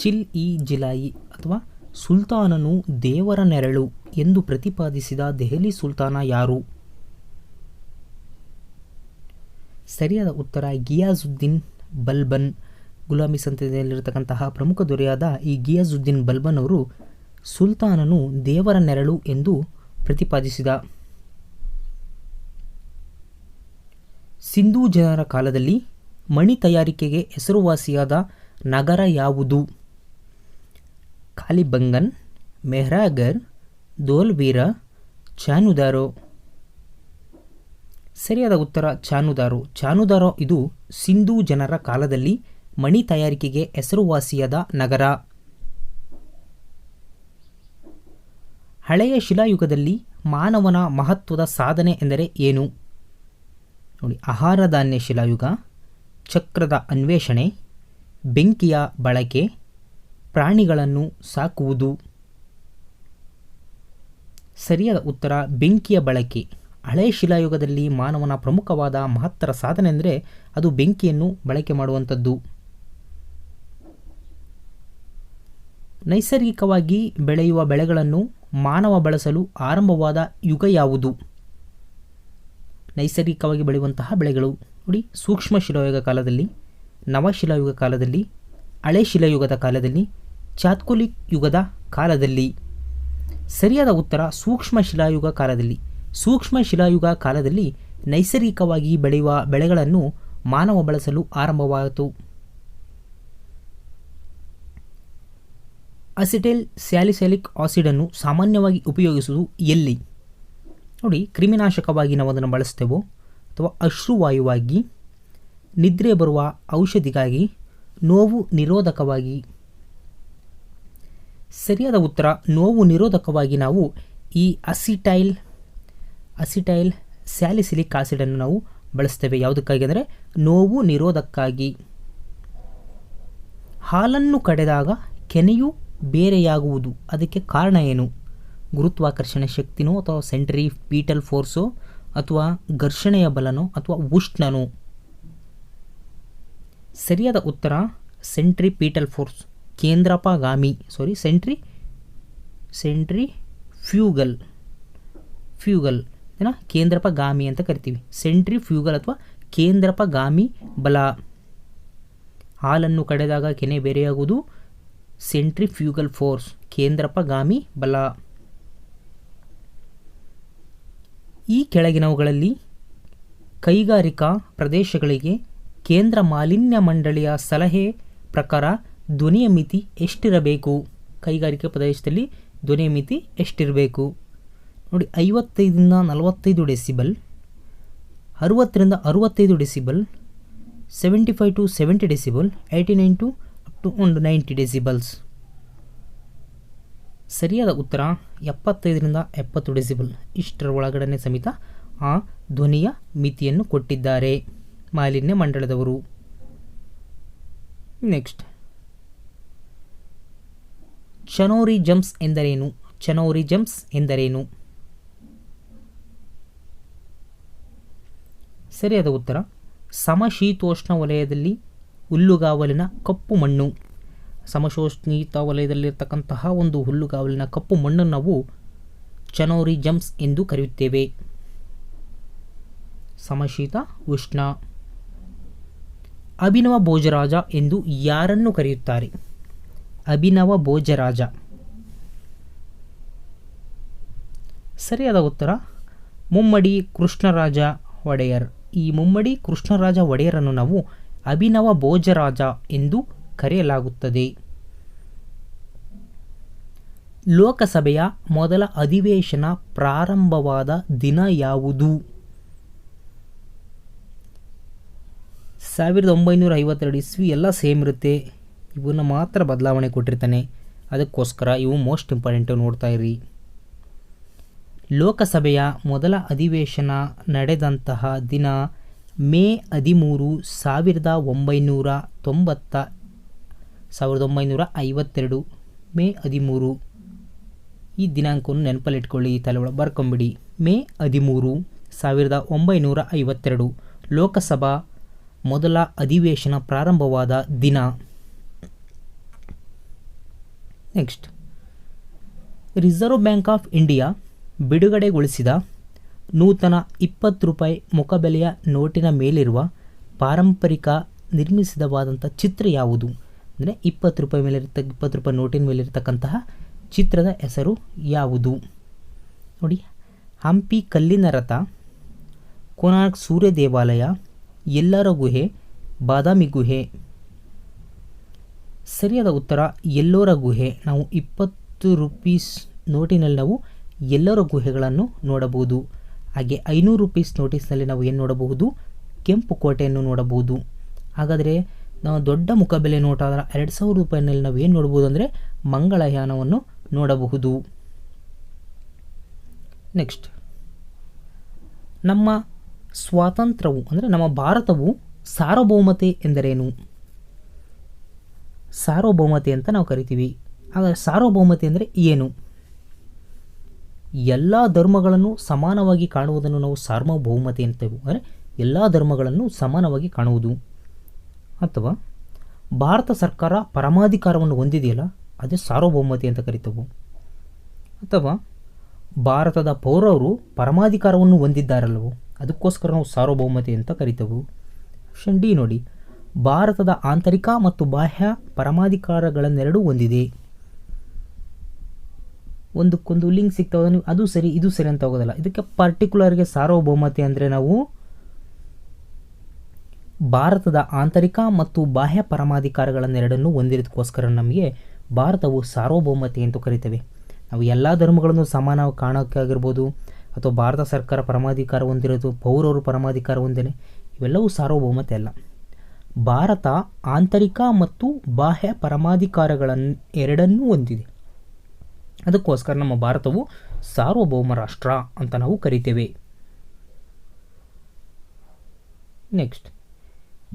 Chill E ಜಿಲಾಯಿ ಅಥವಾ ಸುಲ್ತಾನನು ದೇವರ ನೆರಳು ಎಂದು ಪ್ರತಿಪಾದಿಸಿದ ದೆಹಲಿ ಸುಲ್ತಾನ ಯಾರು? ಸರಿಯಾದ ಉತ್ತರ ಗಿಯಾಜುದ್ದೀನ್ ಬಲ್ಬನ್. ಗುಲಾಮಿ ಸಂತತಿಯಲ್ಲಿರತಕ್ಕಂತಹ ಪ್ರಮುಖ ದೊರೆಯಾದ ಈ ಗಿಯಾಜುದ್ದೀನ್ ಬಲ್ಬನ್ ಅವರು ಸುಲ್ತಾನನು ದೇವರ ನೆರಳು ಎಂದು ಪ್ರತಿಪಾದಿಸಿದ. ಸಿಂಧೂ ಜನರ ಕಾಲದಲ್ಲಿ ಮಣಿ ತಯಾರಿಕೆಗೆ ಹೆಸರುವಾಸಿಯಾದ ನಗರ ಯಾವುದು? ಕಾಲಿಬಂಗನ್, ಮೆಹ್ರಾಗರ್, ಧೋಲ್ವೀರ, ಚಾನುದಾರೋ. ಸರಿಯಾದ ಉತ್ತರ ಚಾನುದಾರೋ. ಚಾನುದಾರೋ ಇದು ಸಿಂಧೂ ಜನರ ಕಾಲದಲ್ಲಿ ಮಣಿ ತಯಾರಿಕೆಗೆ ಹೆಸರುವಾಸಿಯಾದ ನಗರ. ಹಳೆಯ ಶಿಲಾಯುಗದಲ್ಲಿ ಮಾನವನ ಮಹತ್ವದ ಸಾಧನೆ ಎಂದರೆ ಏನು? ನೋಡಿ, ಆಹಾರ ಧಾನ್ಯ ಶಿಲಾಯುಗ, ಚಕ್ರದ ಅನ್ವೇಷಣೆ, ಬೆಂಕಿಯ ಬಳಕೆ, ಪ್ರಾಣಿಗಳನ್ನು ಸಾಕುವುದು. ಸರಿಯಾದ ಉತ್ತರ ಬೆಂಕಿಯ ಬಳಕೆ. ಹಳೆಯ ಶಿಲಾಯುಗದಲ್ಲಿ ಮಾನವನ ಪ್ರಮುಖವಾದ ಮಹತ್ತರ ಸಾಧನೆ ಎಂದರೆ ಅದು ಬೆಂಕಿಯನ್ನು ಬಳಕೆ ಮಾಡುವಂಥದ್ದು. ನೈಸರ್ಗಿಕವಾಗಿ ಬೆಳೆಯುವ ಬೆಳೆಗಳನ್ನು ಮಾನವ ಬಳಸಲು ಆರಂಭವಾದ ಯುಗ ಯಾವುದು? ನೈಸರ್ಗಿಕವಾಗಿ ಬೆಳೆಯುವಂತಹ ಬೆಳೆಗಳು ನೋಡಿ, ಸೂಕ್ಷ್ಮ ಶಿಲಾಯುಗ ಕಾಲದಲ್ಲಿ, ನವಶಿಲಾಯುಗ ಕಾಲದಲ್ಲಿ, ಹಳೆ ಶಿಲಾಯುಗದ ಕಾಲದಲ್ಲಿ, ಚಾತ್ಕುಲಿಕ್ ಯುಗದ ಕಾಲದಲ್ಲಿ. ಸರಿಯಾದ ಉತ್ತರ ಸೂಕ್ಷ್ಮ ಶಿಲಾಯುಗ ಕಾಲದಲ್ಲಿ. ಸೂಕ್ಷ್ಮ ಶಿಲಾಯುಗ ಕಾಲದಲ್ಲಿ ನೈಸರ್ಗಿಕವಾಗಿ ಬೆಳೆಯುವ ಬೆಳೆಗಳನ್ನು ಮಾನವ ಬಳಸಲು ಆರಂಭವಾಯಿತು. ಅಸಿಟೈಲ್ ಸ್ಯಾಲಿಸೈಲಿಕ್ ಆಸಿಡನ್ನು ಸಾಮಾನ್ಯವಾಗಿ ಉಪಯೋಗಿಸುವುದು ಎಲ್ಲಿ? ನೋಡಿ, ಕ್ರಿಮಿನಾಶಕವಾಗಿ ನಾವು ಅದನ್ನು ಬಳಸ್ತೇವೋ ಅಥವಾ ಅಶ್ರುವಾಯುವಾಗಿ, ನಿದ್ರೆ ಬರುವ ಔಷಧಿಗಾಗಿ, ನೋವು ನಿರೋಧಕವಾಗಿ. ಸರಿಯಾದ ಉತ್ತರ ನೋವು ನಿರೋಧಕವಾಗಿ ನಾವು ಈ ಅಸಿಟೈಲ್ ಸ್ಯಾಲಿಸಿಲಿಕ್ ಆಸಿಡನ್ನು ನಾವು ಬಳಸ್ತೇವೆ. ಯಾವುದಕ್ಕಾಗಿ ಅಂದರೆ ನೋವು ನಿರೋಧಕ್ಕಾಗಿ. ಹಾಲನ್ನು ಕಡೆದಾಗ ಕೆನೆಯು ಬೇರೆಯಾಗುವುದು, ಅದಕ್ಕೆ ಕಾರಣ ಏನು? ಗುರುತ್ವಾಕರ್ಷಣೆ ಶಕ್ತಿನೋ ಅಥವಾ ಸೆಂಟ್ರಿಪೀಟಲ್ ಫೋರ್ಸೋ ಅಥವಾ ಘರ್ಷಣೆಯ ಬಲನೋ ಅಥವಾ ಉಷ್ಣನೋ? ಸರಿಯಾದ ಉತ್ತರ ಸೆಂಟ್ರಿಪೀಟಲ್ ಫೋರ್ಸ್, ಕೇಂದ್ರಪಗಾಮಿ. ಸೆಂಟ್ರಿಫ್ಯೂಗಲ್ ಕೇಂದ್ರಪಗಾಮಿ ಅಂತ ಕರಿತೀವಿ. ಸೆಂಟ್ರಿಫ್ಯೂಗಲ್ ಅಥವಾ ಕೇಂದ್ರಪಗಾಮಿ ಬಲ. ಹಾಲನ್ನು ಕಡೆದಾಗ ಕೆನೆ ಬೇರೆಯಾಗುವುದು ಸೆಂಟ್ರಿಫ್ಯೂಗಲ್ ಫೋರ್ಸ್, ಕೇಂದ್ರಪಗಾಮಿ ಬಲ. ಈ ಕೆಳಗಿನವುಗಳಲ್ಲಿ ಕೈಗಾರಿಕಾ ಪ್ರದೇಶಗಳಿಗೆ ಕೇಂದ್ರ ಮಾಲಿನ್ಯ ಮಂಡಳಿಯ ಸಲಹೆ ಪ್ರಕಾರ ಧ್ವನಿಯ ಮಿತಿ ಎಷ್ಟಿರಬೇಕು? ಕೈಗಾರಿಕಾ ಪ್ರದೇಶದಲ್ಲಿ ಧ್ವನಿಯ ಮಿತಿ ಎಷ್ಟಿರಬೇಕು? ನೋಡಿ, 55ರಿಂದ 45 ಡೆಸಿಬಲ್, 60ರಿಂದ 65 decibel, 75 to 70 decibel, 89 to up to 90 decibels. ಸರಿಯಾದ ಉತ್ತರ 75ರಿಂದ 70 ಡೆಸಿಬಲ್. ಇಷ್ಟರ ಒಳಗಡೆ ಸಮೇತ ಆ ಧ್ವನಿಯ ಮಿತಿಯನ್ನು ಕೊಟ್ಟಿದ್ದಾರೆ ಮಾಲಿನ್ಯ ಮಂಡಳದವರು. ನೆಕ್ಸ್ಟ್, ಚನೋರಿ ಜಂಪ್ಸ್ ಎಂದರೇನು? ಚನೋರಿ ಜಂಪ್ಸ್ ಎಂದರೇನು? ಸರಿಯಾದ ಉತ್ತರ ಸಮಶೀತೋಷ್ಣ ವಲಯದಲ್ಲಿ ಹುಲ್ಲುಗಾವಲಿನ ಕಪ್ಪು ಮಣ್ಣು. ಸಮಶೀತ ವಲಯದಲ್ಲಿರ್ತಕ್ಕಂತಹ ಒಂದು ಹುಲ್ಲುಗಾವಲಿನ ಕಪ್ಪು ಮಣ್ಣನ್ನು ನಾವು ಚನೋರಿ ಜಂಪ್ಸ್ ಎಂದು ಕರೆಯುತ್ತೇವೆ. ಸಮಶೀತ ಉಷ್ಣ. ಅಭಿನವ ಭೋಜರಾಜ ಎಂದು ಯಾರನ್ನು ಕರೆಯುತ್ತಾರೆ? ಅಭಿನವ ಭೋಜರಾಜ. ಸರಿಯಾದ ಉತ್ತರ ಮುಮ್ಮಡಿ ಕೃಷ್ಣರಾಜ ಒಡೆಯರ್. ಈ ಮುಮ್ಮಡಿ ಕೃಷ್ಣರಾಜ ಒಡೆಯರನ್ನು ನಾವು ಅಭಿನವ ಭೋಜರಾಜ ಎಂದು ಕರೆಯಲಾಗುತ್ತದೆ. ಲೋಕಸಭೆಯ ಮೊದಲ ಅಧಿವೇಶನ ಪ್ರಾರಂಭವಾದ ದಿನ ಯಾವುದು? 1952 ಇಸ್ವಿ. ಎಲ್ಲ ಸೇಮ್ ಇರುತ್ತೆ, ಇವನ್ನ ಮಾತ್ರ ಬದಲಾವಣೆ ಕೊಟ್ಟಿರ್ತಾನೆ, ಅದಕ್ಕೋಸ್ಕರ ಇವು ಮೋಸ್ಟ್ ಇಂಪಾರ್ಟೆಂಟು, ನೋಡ್ತಾ ಇರಿ. ಲೋಕಸಭೆಯ ಮೊದಲ ಅಧಿವೇಶನ ನಡೆದಂತಹ ದಿನ ಮೇ 13, 1952. ಮೇ 13. ಈ ದಿನಾಂಕವನ್ನು ನೆನಪಲ್ಲಿಟ್ಕೊಳ್ಳಿ, ತಲೆ ಒಳಗೆ ಬರ್ಕೊಂಬಿಡಿ. ಮೇ 13, 1952 ಲೋಕಸಭಾ ಮೊದಲ ಅಧಿವೇಶನ ಪ್ರಾರಂಭವಾದ ದಿನ. Next, reserve bank of India ಬಿಡುಗಡೆಗೊಳಿಸಿದ ನೂತನ 20 ರೂಪಾಯಿ ಮುಖಬೆಲೆಯ ನೋಟಿನ ಮೇಲಿರುವ ಪಾರಂಪರಿಕ ನಿರ್ಮಿಸಿದವಾದಂಥ ಚಿತ್ರ ಯಾವುದು? ಅಂದರೆ 20 ರೂಪಾಯಿ ಮೇಲಿರ್ತಕ್ಕ 20 ರೂಪಾಯಿ ನೋಟಿನ ಮೇಲಿರ್ತಕ್ಕಂತಹ ಚಿತ್ರದ ಹೆಸರು ಯಾವುದು? ನೋಡಿ, ಹಂಪಿ ಕಲ್ಲಿನ ರಥ, ಕೋನಾರ್ಕ್ ಸೂರ್ಯ ದೇವಾಲಯ, ಎಲ್ಲರ ಗುಹೆ, ಬಾದಾಮಿ ಗುಹೆ. ಸರಿಯಾದ ಉತ್ತರ ಎಲ್ಲೋರ ಗುಹೆ. ನಾವು 20 ರೂಪೀಸ್ ನೋಟಿನಲ್ಲಿ ನಾವು ಎಲ್ಲರ ಗುಹೆಗಳನ್ನು ನೋಡಬಹುದು. ಹಾಗೆ 500 ರೂಪೀಸ್ ನೋಟಿಸ್ನಲ್ಲಿ ನಾವು ಏನು ನೋಡಬಹುದು? ಕೆಂಪು ಕೋಟೆಯನ್ನು ನೋಡಬಹುದು. ಹಾಗಾದರೆ ನಾವು ದೊಡ್ಡ ಮುಖಬೆಲೆ ನೋಟಾದ 2000 ರೂಪಾಯಿನಲ್ಲಿ ನಾವು ಏನು ನೋಡ್ಬೋದು ಅಂದರೆ ಮಂಗಳಯಾನವನ್ನು ನೋಡಬಹುದು. ನೆಕ್ಸ್ಟ್, ನಮ್ಮ ಸ್ವಾತಂತ್ರ್ಯವು ಅಂದರೆ ನಮ್ಮ ಭಾರತವು ಸಾರ್ವಭೌಮತೆ ಎಂದರೇನು? ಸಾರ್ವಭೌಮತೆ ಅಂತ ನಾವು ಕರಿತೀವಿ. ಹಾಗಾದರೆ ಸಾರ್ವಭೌಮತೆ ಅಂದರೆ ಏನು? ಎಲ್ಲ ಧರ್ಮಗಳನ್ನು ಸಮಾನವಾಗಿ ಕಾಣುವುದನ್ನು ನಾವು ಸಾರ್ವಭೌಮತೆ ಅಂತೇವೆ. ಅಂದರೆ ಎಲ್ಲ ಧರ್ಮಗಳನ್ನು ಸಮಾನವಾಗಿ ಕಾಣುವುದು. ಅಥವಾ ಭಾರತ ಸರ್ಕಾರ ಪರಮಾಧಿಕಾರವನ್ನು ಹೊಂದಿದೆಯಲ್ಲ, ಅದೇ ಸಾರ್ವಭೌಮತೆ ಅಂತ ಕರಿತೇವೆ. ಅಥವಾ ಭಾರತದ ಪೌರರು ಪರಮಾಧಿಕಾರವನ್ನು ಹೊಂದಿದ್ದಾರಲ್ಲವೋ, ಅದಕ್ಕೋಸ್ಕರ ನಾವು ಸಾರ್ವಭೌಮತೆ ಅಂತ ಕರಿತೇವೆ. ಆಪ್ಷನ್ ಡಿ ನೋಡಿ, ಭಾರತದ ಆಂತರಿಕ ಮತ್ತು ಬಾಹ್ಯ ಪರಮಾಧಿಕಾರಗಳನ್ನೆರಡೂ ಹೊಂದಿದೆ. ಒಂದಕ್ಕೊಂದು ಲಿಂಕ್ ಸಿಗ್ತಾವೆ, ನೀವು ಅದು ಸರಿ ಇದು ಸರಿ ಅಂತ ಹೋಗೋದಲ್ಲ. ಇದಕ್ಕೆ ಪರ್ಟಿಕ್ಯುಲರ್ಗೆ ಸಾರ್ವಭೌಮತೆ ಅಂದರೆ ನಾವು ಭಾರತದ ಆಂತರಿಕ ಮತ್ತು ಬಾಹ್ಯ ಪರಮಾಧಿಕಾರಗಳನ್ನೆರಡನ್ನು ಹೊಂದಿರೋದಕ್ಕೋಸ್ಕರ ನಮಗೆ ಭಾರತವು ಸಾರ್ವಭೌಮತೆ ಎಂದು ಕರಿತೇವೆ. ನಾವು ಎಲ್ಲ ಧರ್ಮಗಳನ್ನು ಸಮಾನವಾಗಿ ಕಾಣೋಕ್ಕಾಗಿರ್ಬೋದು, ಅಥವಾ ಭಾರತ ಸರ್ಕಾರ ಪರಮಾಧಿಕಾರ ಹೊಂದಿರೋದು, ಪೌರರು ಪರಮಾಧಿಕಾರ ಹೊಂದೇನೆ, ಇವೆಲ್ಲವೂ ಸಾರ್ವಭೌಮತೆ ಅಲ್ಲ. ಭಾರತ ಆಂತರಿಕ ಮತ್ತು ಬಾಹ್ಯ ಪರಮಾಧಿಕಾರಗಳನ್ನು ಎರಡನ್ನೂ ಹೊಂದಿದೆ. ಅದಕ್ಕೋಸ್ಕರ ನಮ್ಮ ಭಾರತವು ಸಾರ್ವಭೌಮ ರಾಷ್ಟ್ರ ಅಂತ ನಾವು ಕರಿತೇವೆ. ನೆಕ್ಸ್ಟ್,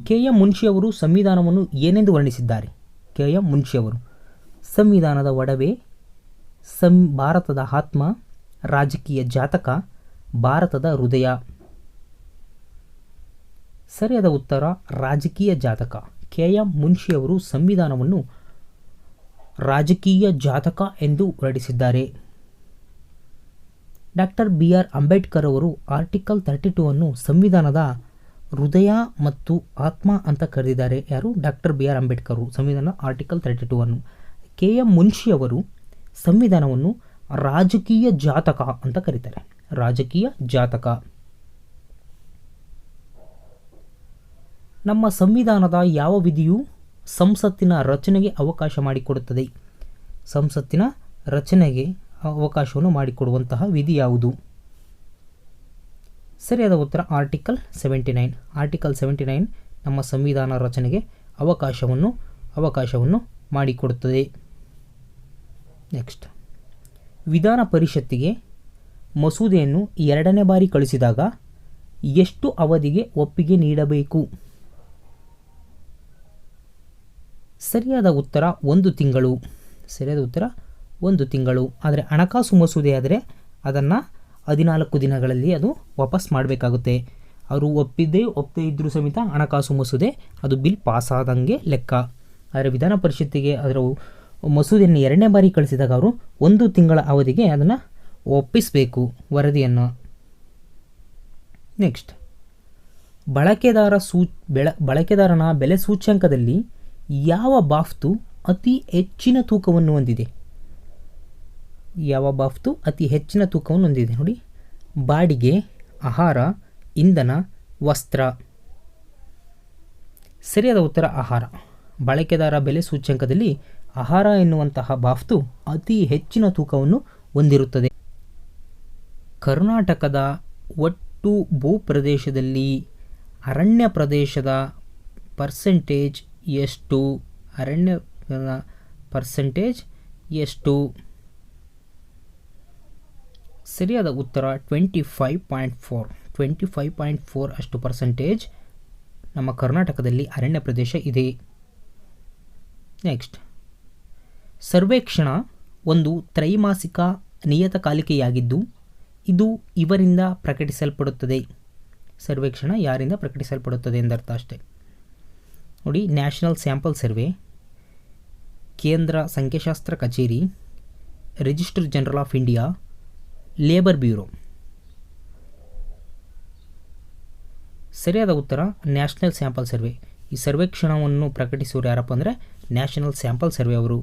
ಕೆ ಎಂ ಮುನ್ಷಿಯವರು ಸಂವಿಧಾನವನ್ನು ಏನೆಂದು ವರ್ಣಿಸಿದ್ದಾರೆ? ಕೆ ಎಂ ಮುನ್ಷಿಯವರು ಸಂವಿಧಾನದ ಒಡವೆ, ಭಾರತದ ಆತ್ಮ, ರಾಜಕೀಯ ಜಾತಕ, ಭಾರತದ ಹೃದಯ. ಸರಿಯಾದ ಉತ್ತರ ರಾಜಕೀಯ ಜಾತಕ. ಕೆ ಎಂ ಮುನ್ಷಿಯವರು ಸಂವಿಧಾನವನ್ನು ರಾಜಕೀಯ ಜಾತಕ ಎಂದು ಹೊರಡಿಸಿದ್ದಾರೆ. ಡಾಕ್ಟರ್ ಬಿ ಆರ್ ಅಂಬೇಡ್ಕರ್ ಅವರು ಆರ್ಟಿಕಲ್ 32 ಅನ್ನು ಸಂವಿಧಾನದ ಹೃದಯ ಮತ್ತು ಆತ್ಮ ಅಂತ ಕರೆದಿದ್ದಾರೆ. ಯಾರು? ಡಾಕ್ಟರ್ ಬಿ ಆರ್ ಅಂಬೇಡ್ಕರ್ ಸಂವಿಧಾನ ಆರ್ಟಿಕಲ್ 32 ಅನ್ನು. ಕೆ ಎಂ ಮುನ್ಷಿಯವರು ಸಂವಿಧಾನವನ್ನು ರಾಜಕೀಯ ಜಾತಕ ಅಂತ ಕರೀತಾರೆ. ರಾಜಕೀಯ ಜಾತಕ. ನಮ್ಮ ಸಂವಿಧಾನದ ಯಾವ ವಿಧಿಯು ಸಂಸತ್ತಿನ ರಚನೆಗೆ ಅವಕಾಶ ಮಾಡಿಕೊಡುತ್ತದೆ? ಸಂಸತ್ತಿನ ರಚನೆಗೆ ಅವಕಾಶವನ್ನು ಮಾಡಿಕೊಡುವಂತಹ ವಿಧಿ ಯಾವುದು? ಸರಿಯಾದ ಉತ್ತರ ಆರ್ಟಿಕಲ್ 79. ಆರ್ಟಿಕಲ್ 79 ನಮ್ಮ ಸಂವಿಧಾನ ರಚನೆಗೆ ಅವಕಾಶವನ್ನು ಮಾಡಿಕೊಡುತ್ತದೆ. ನೆಕ್ಸ್ಟ್, ವಿಧಾನ ಪರಿಷತ್ತಿಗೆ ಮಸೂದೆಯನ್ನು 2ನೇ ಬಾರಿ ಕಳಿಸಿದಾಗ ಎಷ್ಟು ಅವಧಿಗೆ ಒಪ್ಪಿಗೆ ನೀಡಬೇಕು? ಸರಿಯಾದ ಉತ್ತರ 1 ತಿಂಗಳು. ಸರಿಯಾದ ಉತ್ತರ 1 ತಿಂಗಳು. ಆದರೆ ಹಣಕಾಸು ಮಸೂದೆ ಆದರೆ ಅದನ್ನು 14 ದಿನಗಳಲ್ಲಿ ಅದು ವಾಪಸ್ ಮಾಡಬೇಕಾಗುತ್ತೆ. ಅವರು ಒಪ್ಪದೇ ಇದ್ದರೂ ಸಮೇತ ಹಣಕಾಸು ಮಸೂದೆ ಅದು ಬಿಲ್ ಪಾಸ್ ಆದಂಗೆ ಲೆಕ್ಕ. ಆದರೆ ವಿಧಾನ ಪರಿಷತ್ತಿಗೆ ಅದರ ಮಸೂದೆಯನ್ನು 2ನೇ ಬಾರಿ ಕಳಿಸಿದಾಗ ಅವರು 1 ತಿಂಗಳ ಅವಧಿಗೆ ಅದನ್ನು ಒಪ್ಪಿಸಬೇಕು ವರದಿಯನ್ನು. ನೆಕ್ಸ್ಟ್, ಬಳಕೆದಾರನ ಬೆಲೆ ಸೂಚ್ಯಂಕದಲ್ಲಿ ಯಾವ ಬಾಫ್ತು ಅತಿ ಹೆಚ್ಚಿನ ತೂಕವನ್ನು ಹೊಂದಿದೆ? ಯಾವ ಬಾಫ್ತು ಅತಿ ಹೆಚ್ಚಿನ ತೂಕವನ್ನು ಹೊಂದಿದೆ? ನೋಡಿ, ಬಾಡಿಗೆ, ಆಹಾರ, ಇಂಧನ, ವಸ್ತ್ರ. ಸರಿಯಾದ ಉತ್ತರ ಆಹಾರ. ಬಳಕೆದಾರ ಬೆಲೆ ಸೂಚ್ಯಂಕದಲ್ಲಿ ಆಹಾರ ಎನ್ನುವಂತಹ ಬಾಫ್ತು ಅತಿ ಹೆಚ್ಚಿನ ತೂಕವನ್ನು ಹೊಂದಿರುತ್ತದೆ. ಕರ್ನಾಟಕದ ಒಟ್ಟು ಭೂಪ್ರದೇಶದಲ್ಲಿ ಅರಣ್ಯ ಪ್ರದೇಶದ ಪರ್ಸೆಂಟೇಜ್ ಎಷ್ಟು? ಅರಣ್ಯದ ಪರ್ಸೆಂಟೇಜ್ ಎಷ್ಟು? ಸರಿಯಾದ ಉತ್ತರ 25.4. 25.4 ಅಷ್ಟು ಪರ್ಸೆಂಟೇಜ್ ನಮ್ಮ ಕರ್ನಾಟಕದಲ್ಲಿ ಅರಣ್ಯ ಪ್ರದೇಶ ಇದೆ. ನೆಕ್ಸ್ಟ್, ಸರ್ವೇಕ್ಷಣ ಒಂದು ತ್ರೈಮಾಸಿಕ ನಿಯತಕಾಲಿಕೆಯಾಗಿದ್ದು ಇದು ಇವರಿಂದ ಪ್ರಕಟಿಸಲ್ಪಡುತ್ತದೆ. ಸರ್ವೇಕ್ಷಣ ಯಾರಿಂದ ಪ್ರಕಟಿಸಲ್ಪಡುತ್ತದೆ ಎಂದರ್ಥ ಅಷ್ಟೇ. ನೋಡಿ, ನ್ಯಾಷನಲ್ ಸ್ಯಾಂಪಲ್ ಸರ್ವೆ, ಕೇಂದ್ರ ಸಂಖ್ಯಾಶಾಸ್ತ್ರ ಕಚೇರಿ, registrar general of India, labour bureau. ಸರಿಯಾದ ಉತ್ತರ ನ್ಯಾಷನಲ್ ಸ್ಯಾಂಪಲ್ ಸರ್ವೆ. ಈ ಸರ್ವೇಕ್ಷಣವನ್ನು ಪ್ರಕಟಿಸುವರು ಯಾರಪ್ಪ ಅಂದರೆ ನ್ಯಾಷನಲ್ ಸ್ಯಾಂಪಲ್ ಸರ್ವೆ ಅವರು.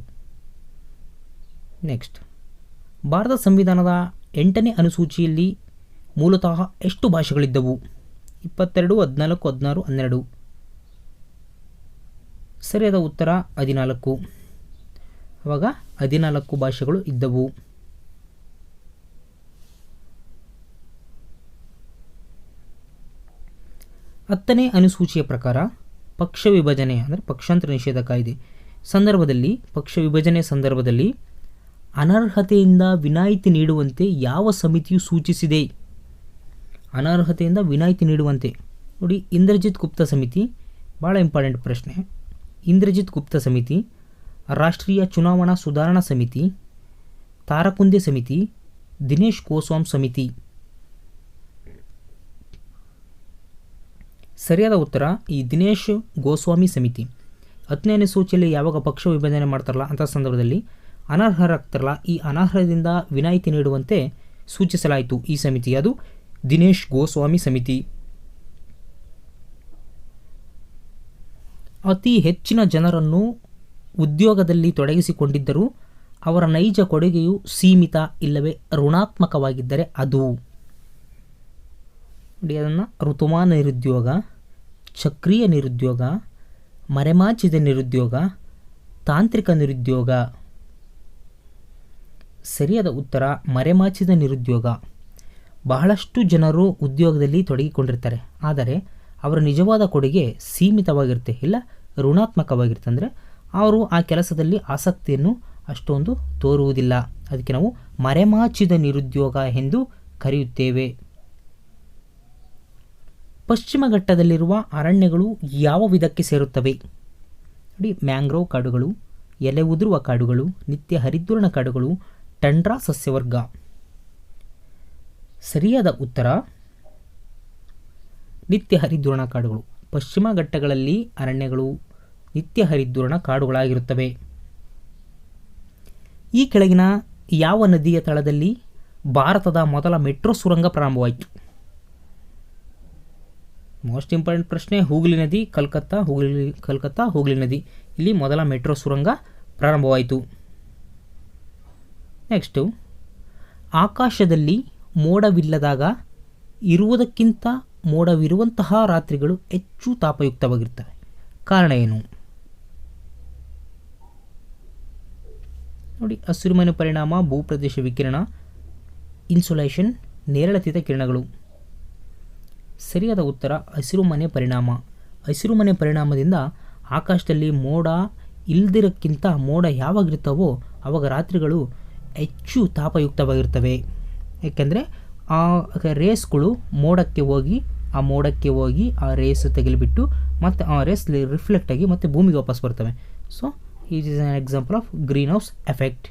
ನೆಕ್ಸ್ಟ್, ಭಾರತ ಸಂವಿಧಾನದ 8ನೇ ಅನುಸೂಚಿಯಲ್ಲಿ ಮೂಲತಃ ಎಷ್ಟು ಭಾಷೆಗಳಿದ್ದವು? 22, 14, 16, 12. ಸರಿಯಾದ ಉತ್ತರ 14. ಆವಾಗ 14 ಭಾಷೆಗಳು ಇದ್ದವು. ಹತ್ತನೇ ಅನುಸೂಚಿಯ ಪ್ರಕಾರ ಪಕ್ಷ ವಿಭಜನೆ ಅಂದರೆ ಪಕ್ಷಾಂತರ ನಿಷೇಧ ಕಾಯ್ದೆ ಪಕ್ಷ ವಿಭಜನೆ ಸಂದರ್ಭದಲ್ಲಿ ಅನರ್ಹತೆಯಿಂದ ವಿನಾಯಿತಿ ನೀಡುವಂತೆ ಯಾವ ಸಮಿತಿಯು ಸೂಚಿಸಿದೆ? ಅನರ್ಹತೆಯಿಂದ ವಿನಾಯಿತಿ ನೀಡುವಂತೆ ನೋಡಿ, ಇಂದ್ರಜಿತ್ ಗುಪ್ತಾ ಸಮಿತಿ, ಭಾಳ ಇಂಪಾರ್ಟೆಂಟ್ ಪ್ರಶ್ನೆ. ಇಂದ್ರಜಿತ್ ಗುಪ್ತಾ ಸಮಿತಿ, ರಾಷ್ಟ್ರೀಯ ಚುನಾವಣಾ ಸುಧಾರಣಾ ಸಮಿತಿ, ತಾರಕುಂದೆ ಸಮಿತಿ, ದಿನೇಶ್ ಗೋಸ್ವಾಮಿ ಸಮಿತಿ. ಸರಿಯಾದ ಉತ್ತರ ಈ ದಿನೇಶ್ ಗೋಸ್ವಾಮಿ ಸಮಿತಿ. 10ನೇ ಅನುಸೂಚಿಯಲ್ಲಿ ಯಾವಾಗ ಪಕ್ಷ ವಿಭಜನೆ ಮಾಡ್ತಾರಲ್ಲ ಅಂಥ ಸಂದರ್ಭದಲ್ಲಿ ಅನರ್ಹರಾಗ್ತಾರಲ್ಲ, ಈ ಅನರ್ಹದಿಂದ ವಿನಾಯಿತಿ ನೀಡುವಂತೆ ಸೂಚಿಸಲಾಯಿತು ಈ ಸಮಿತಿ, ಅದು ದಿನೇಶ್ ಗೋಸ್ವಾಮಿ ಸಮಿತಿ. ಅತಿ ಹೆಚ್ಚಿನ ಜನರನ್ನು ಉದ್ಯೋಗದಲ್ಲಿ ತೊಡಗಿಸಿಕೊಂಡಿದ್ದರೂ ಅವರ ನೈಜ ಕೊಡುಗೆಯು ಸೀಮಿತ ಇಲ್ಲವೇ ಋಣಾತ್ಮಕವಾಗಿದ್ದರೆ ಅದು ನೋಡಿ, ಅದನ್ನು ಋತುಮಾನ ನಿರುದ್ಯೋಗ, ಚಕ್ರೀಯ ನಿರುದ್ಯೋಗ, ಮರೆಮಾಚಿದ ನಿರುದ್ಯೋಗ, ತಾಂತ್ರಿಕ ನಿರುದ್ಯೋಗ. ಸರಿಯಾದ ಉತ್ತರ ಮರೆಮಾಚಿದ ನಿರುದ್ಯೋಗ. ಬಹಳಷ್ಟು ಜನರು ಉದ್ಯೋಗದಲ್ಲಿ ತೊಡಗಿಕೊಂಡಿರ್ತಾರೆ, ಆದರೆ ಅವರ ನಿಜವಾದ ಕೊಡುಗೆ ಸೀಮಿತವಾಗಿರುತ್ತೆ, ಇಲ್ಲ ಋಣಾತ್ಮಕವಾಗಿರುತ್ತೆ. ಅಂದರೆ ಅವರು ಆ ಕೆಲಸದಲ್ಲಿ ಆಸಕ್ತಿಯನ್ನು ಅಷ್ಟೊಂದು ತೋರುವುದಿಲ್ಲ. ಅದಕ್ಕೆ ನಾವು ಮರೆಮಾಚಿದ ನಿರುದ್ಯೋಗ ಎಂದು ಕರೆಯುತ್ತೇವೆ. ಪಶ್ಚಿಮ ಘಟ್ಟದಲ್ಲಿರುವ ಅರಣ್ಯಗಳು ಯಾವ ವಿಧಕ್ಕೆ ಸೇರುತ್ತವೆ? ನೋಡಿ, ಮ್ಯಾಂಗ್ರೋವ್ ಕಾಡುಗಳು, ಎಲೆ ಉದುರುವ ಕಾಡುಗಳು, ನಿತ್ಯ ಹರಿದ್ವರ್ಣ ಕಾಡುಗಳು, ಟಂಡ್ರಾ ಸಸ್ಯವರ್ಗ. ಸರಿಯಾದ ಉತ್ತರ ನಿತ್ಯ ಹರಿದ್ವರ್ಣ ಕಾಡುಗಳು. ಪಶ್ಚಿಮ ಘಟ್ಟಗಳಲ್ಲಿ ಅರಣ್ಯಗಳು ನಿತ್ಯ ಹರಿದ್ವರ್ಣ ಕಾಡುಗಳಾಗಿರುತ್ತವೆ. ಈ ಕೆಳಗಿನ ಯಾವ ನದಿಯ ತಳದಲ್ಲಿ ಭಾರತದ ಮೊದಲ ಮೆಟ್ರೋ ಸುರಂಗ ಪ್ರಾರಂಭವಾಯಿತು? ಮೋಸ್ಟ್ ಇಂಪಾರ್ಟೆಂಟ್ ಪ್ರಶ್ನೆ. ಹೂಗ್ಲಿ ನದಿ, ಕಲ್ಕತ್ತಾ ಹೂಗ್ಲಿ ನದಿ, ಇಲ್ಲಿ ಮೊದಲ ಮೆಟ್ರೋ ಸುರಂಗ ಪ್ರಾರಂಭವಾಯಿತು. ನೆಕ್ಸ್ಟು, ಆಕಾಶದಲ್ಲಿ ಮೋಡವಿಲ್ಲದಾಗ ಇರುವುದಕ್ಕಿಂತ ಮೋಡವಿರುವಂತಹ ರಾತ್ರಿಗಳು ಹೆಚ್ಚು ತಾಪಯುಕ್ತವಾಗಿರ್ತವೆ. ಕಾರಣ ಏನು? ನೋಡಿ, ಹಸಿರುಮನೆ ಪರಿಣಾಮ, ಭೂಪ್ರದೇಶ ವಿಕಿರಣ, ಇನ್ಸುಲೇಷನ್, ನೇರಳತೀತ ಕಿರಣಗಳು. ಸರಿಯಾದ ಉತ್ತರ ಹಸಿರುಮನೆ ಪರಿಣಾಮ. ಹಸಿರುಮನೆ ಪರಿಣಾಮದಿಂದ ಆಕಾಶದಲ್ಲಿ ಮೋಡ ಇಲ್ದಿರೋಕ್ಕಿಂತ ಮೋಡ ಯಾವಾಗಿರ್ತಾವೋ ಆವಾಗ ರಾತ್ರಿಗಳು ಹೆಚ್ಚು ತಾಪಯುಕ್ತವಾಗಿರ್ತವೆ. ಏಕೆಂದರೆ ಆ ರೇಸ್ಗಳು ಮೋಡಕ್ಕೆ ಹೋಗಿ ಆ ರೇಸ್ ತೆಗೆದುಬಿಟ್ಟು ಮತ್ತು ಆ ರೇಸ್ ರಿಫ್ಲೆಕ್ಟ್ ಆಗಿ ಮತ್ತು ಭೂಮಿಗೆ ವಾಪಸ್ ಬರ್ತವೆ. So it is an example of green house effect.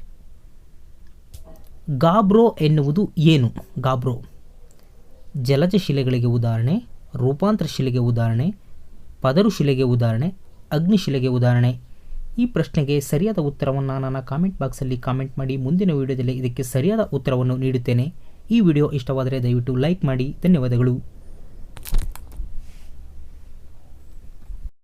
Gabbro ಎನ್ನುವುದು ಏನು? ಗಾಬ್ರೋ ಜಲಜ ಶಿಲೆಗಳಿಗೆ ಉದಾಹರಣೆ, ರೂಪಾಂತರ ಶಿಲೆಗೆ ಉದಾಹರಣೆ, ಪದರು ಶಿಲೆಗೆ ಉದಾಹರಣೆ, ಅಗ್ನಿಶಿಲೆಗೆ ಉದಾಹರಣೆ. ಈ ಪ್ರಶ್ನೆಗೆ ಸರಿಯಾದ ಉತ್ತರವನ್ನು ನನ್ನ ಕಾಮೆಂಟ್ ಬಾಕ್ಸಲ್ಲಿ ಕಾಮೆಂಟ್ ಮಾಡಿ. ಮುಂದಿನ ವಿಡಿಯೋದಲ್ಲಿ ಇದಕ್ಕೆ ಸರಿಯಾದ ಉತ್ತರವನ್ನು ನೀಡುತ್ತೇನೆ. ಈ ವಿಡಿಯೋ ಇಷ್ಟವಾದರೆ ದಯವಿಟ್ಟು ಲೈಕ್ ಮಾಡಿ. ಧನ್ಯವಾದಗಳು.